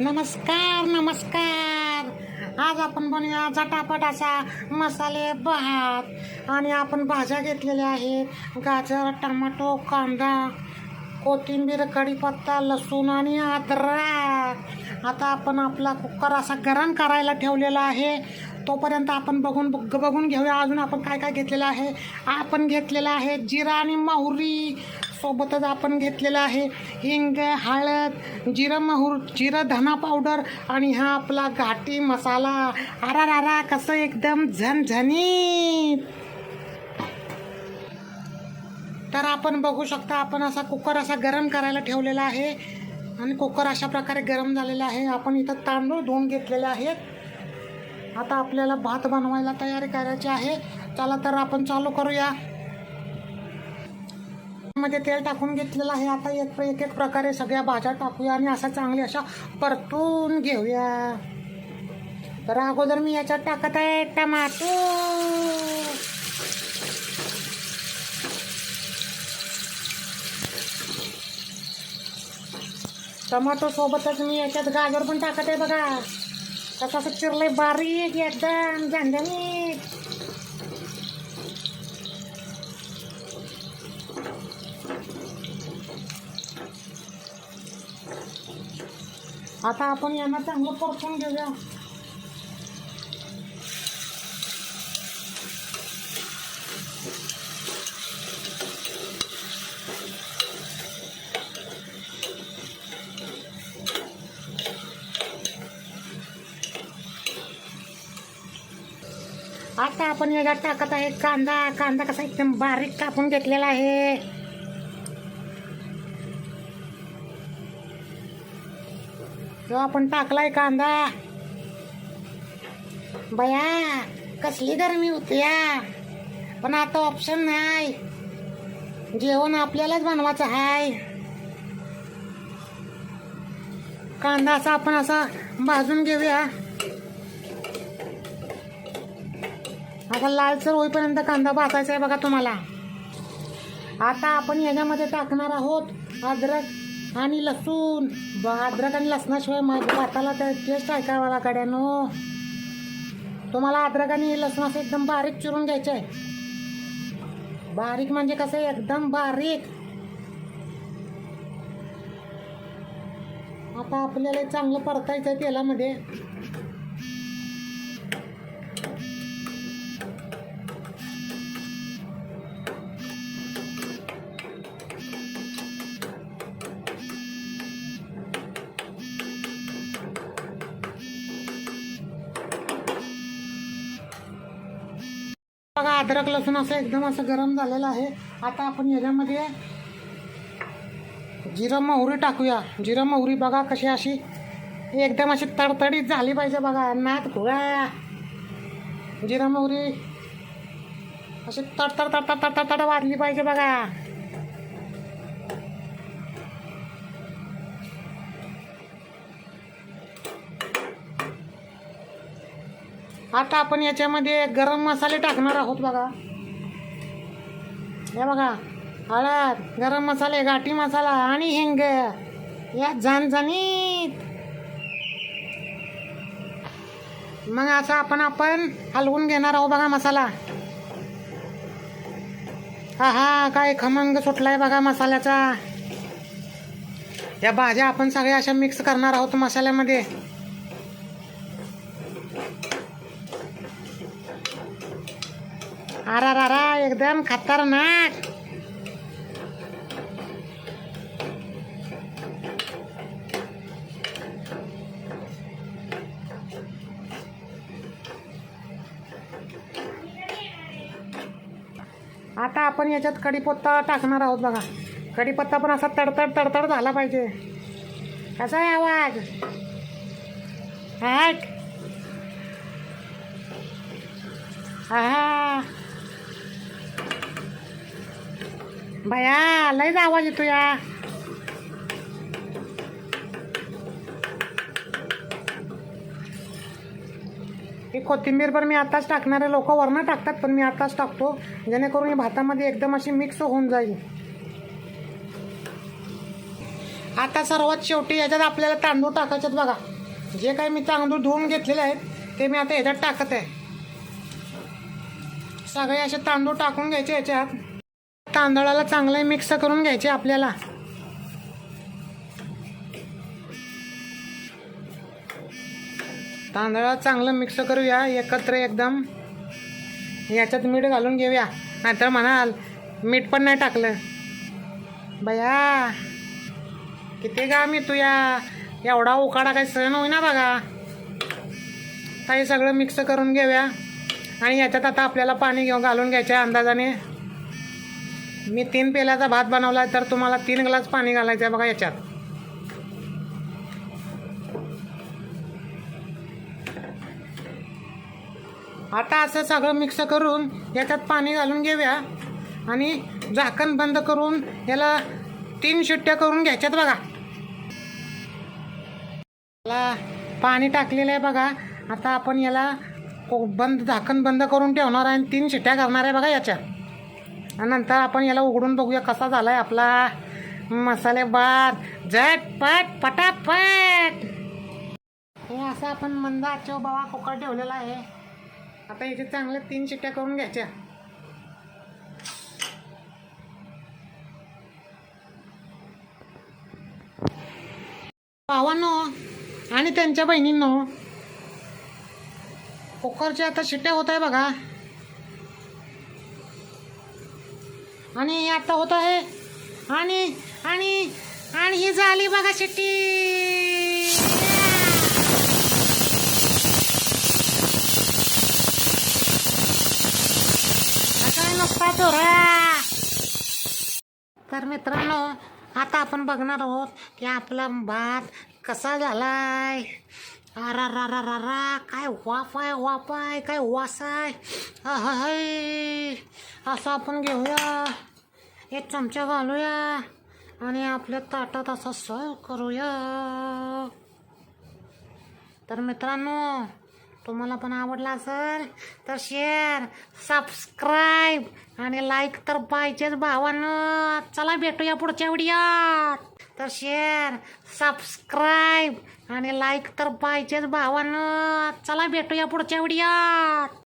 नमस्कार नमस्कार. आज आपण बनवूया झटापट असा मसाले भात. आणि आपण भाज्या घेतलेल्या आहेत: गाजर, टमाटो, कांदा, कोथिंबीर, कढीपत्ता, लसूण आणि अद्रक. आता आपण आपला कुकर असा गरम करायला ठेवलेला आहे. तोपर्यंत आपण बघून घेऊया अजून आपण काय काय घेतलेलं आहे. आपण घेतलेलं आहे जिरा आणि मोहरी. सोबतच आपण घेतलेलं आहे हिंग, हळद, जिरं धना पावडर आणि हा आपला घाटी मसाला. अरा कसं एकदम झणझणीत. तर आपण बघू शकता, आपण असा कुकर असा गरम करायला ठेवलेला आहे आणि कुकर अशा प्रकारे गरम झालेला आहे. आपण इथं तांदूळ धुवून घेतलेले आहेत. आता आपल्याला भात बनवायला तयारी करायची आहे. चला तर आपण चालू करूया. मध्ये तेल टाकून घेतलेलं आहे. आता एक एक प्रकारे सगळ्या भाज्या टाकूया आणि अशा चांगल्या अशा परतून घेऊया. तर अगोदर मी याच्यात टाकत आहे टमाटो. टमाटो सोबतच मी याच्यात गाजर पण टाकत आहे. बघा कसं चिरलंय बारीक एकदम झणझणीत. आता आपण यांना चांगलं परतून घेऊया. आता आपण याच्यात टाकत आहे कांदा. कांदा कसा एकदम बारीक कापून घेतलेला आहे. जो आपण टाकलाय कांदा. बया कसली गरमी होती या. पण आता ऑप्शन नाही, जेवण आपल्यालाच बनवायचं आहे. कांदा असा आपण असा भाजून घेऊया. आता लालसर होईपर्यंत कांदा भाजायचा आहे बघा तुम्हाला. आता आपण याच्यामध्ये टाकणार आहोत अद्रक आणि लसूण. अद्रक आणि लसणाशिवाय भाताला त्या टेस्ट आहे का मला कड्यानो. तुम्हाला अद्रक आणि लसूण असं एकदम बारीक चिरून घ्यायचं आहे. बारीक म्हणजे कसं एकदम बारीक. आता आपल्याला चांगलं परतायचं आहे तेलामध्ये. बघा अद्रक लसूण असं एकदम असं गरम झालेलं आहे. आता आपण याच्यामध्ये जिरं मोहरी टाकूया. जिरं मोहरी बघा कशी अशी एकदम अशी तडतडीत झाली पाहिजे बघा. नात घोळा जिरं मोहरी अशी तडतड तडतड तडतड वाजली पाहिजे बघा. आता आपण याच्यामध्ये गरम मसाले टाकणार आहोत बघा. हे बघा हळद, गरम मसाले, घाटी मसाला आणि हिंग या झणझणीत. मग असं आपण हलवून घेणार आहोत बघा मसाला. हा काय खमंग सुटलाय बघा मसाल्याचा. या भाज्या आपण सगळ्या अशा मिक्स करणार आहोत मसाल्यामध्ये. अरा एकदम खतरनाक. आता आपण याच्यात कढीपत्ता टाकणार आहोत बघा. कढीपत्ता पण असा तडतड तडतड झाला पाहिजे. कसा आहे आवाज. हा भया लयच आवाज येतो या. ही कोथिंबीर पण मी आताच टाकणार आहे. लोक वरनं टाकतात पण मी आताच टाकतो, जेणेकरून ही भातामध्ये एकदम अशी मिक्स होऊन जाईल. आता सर्वात शेवटी याच्यात आपल्याला तांदूळ टाकायचे बघा. जे काही मी तांदूळ धुवून घेतलेले आहेत ते मी आता याच्यात टाकत आहे. सगळे असे तांदूळ टाकून घ्यायचे याच्यात. तांदळाला चांगले मिक्स करून घ्यायचे आपल्याला. तांदळाला चांगलं मिक्स करूया एकत्र एकदम. याच्यात मीठ घालून घेऊया, नाहीतर म्हणाल मीठ पण नाही टाकलं. बया किती घाम येतो या, एवढा उकाडा काही सहन होईना बघा. काही सगळं मिक्स करून घेऊया आणि याच्यात आता आपल्याला पाणी घालून घ्यायचं आहे अंदाजाने. मी 3 पेल्याचा भात बनवला तर तुम्हाला 3 ग्लास पाणी घालायचं आहे बघा याच्यात. आता असं सगळं मिक्स करून याच्यात पाणी घालून घेऊया आणि झाकण बंद करून याला 3 शिट्ट्या करून घ्यायच्यात बघा. याला पाणी टाकलेलं आहे बघा. आता आपण याला झाकण बंद करून ठेवणार आहे आणि 3 शिट्ट्या करणार आहे बघा याच्या. आणि नंतर आपण याला उघडून बघूया कसा झाला आहे आपला मसाले भात. झटपट पटापट. हे असं आपण मंद आचेवर बाबा कुकर ठेवलेला आहे. आता याचे चांगले 3 शिट्ट्या करून घ्यायच्या. भावांनो आणि त्यांच्या बहिणींनो, कुकरच्या आता शिट्ट्या होत आहे बघा. आणि आता होत आहे आणि आणि आणि ही झाली बघा शिट्टी. काय नसता चोरा. तर मित्रांनो आता आपण बघणार आहोत की आपला भात कसा झालाय. अरा रा रा रा रा, काय वाफ आहे, काय वास आहे. असं आपण घेऊया, एक चमचा घालूया आणि आपल्या ताटात असं सर्व करूया. तर मित्रांनो तुम्हाला पण आवडला असेल तर शेअर, सबस्क्राईब आणि लाईक तर पाहिजेच भावांनो. चला भेटूया पुढच्या व्हिडिओत. तर शेअर, सबस्क्राईब आणि लाईक तर पाहिजेच भावांनो. चला भेटूया पुढच्या व्हिडिओत.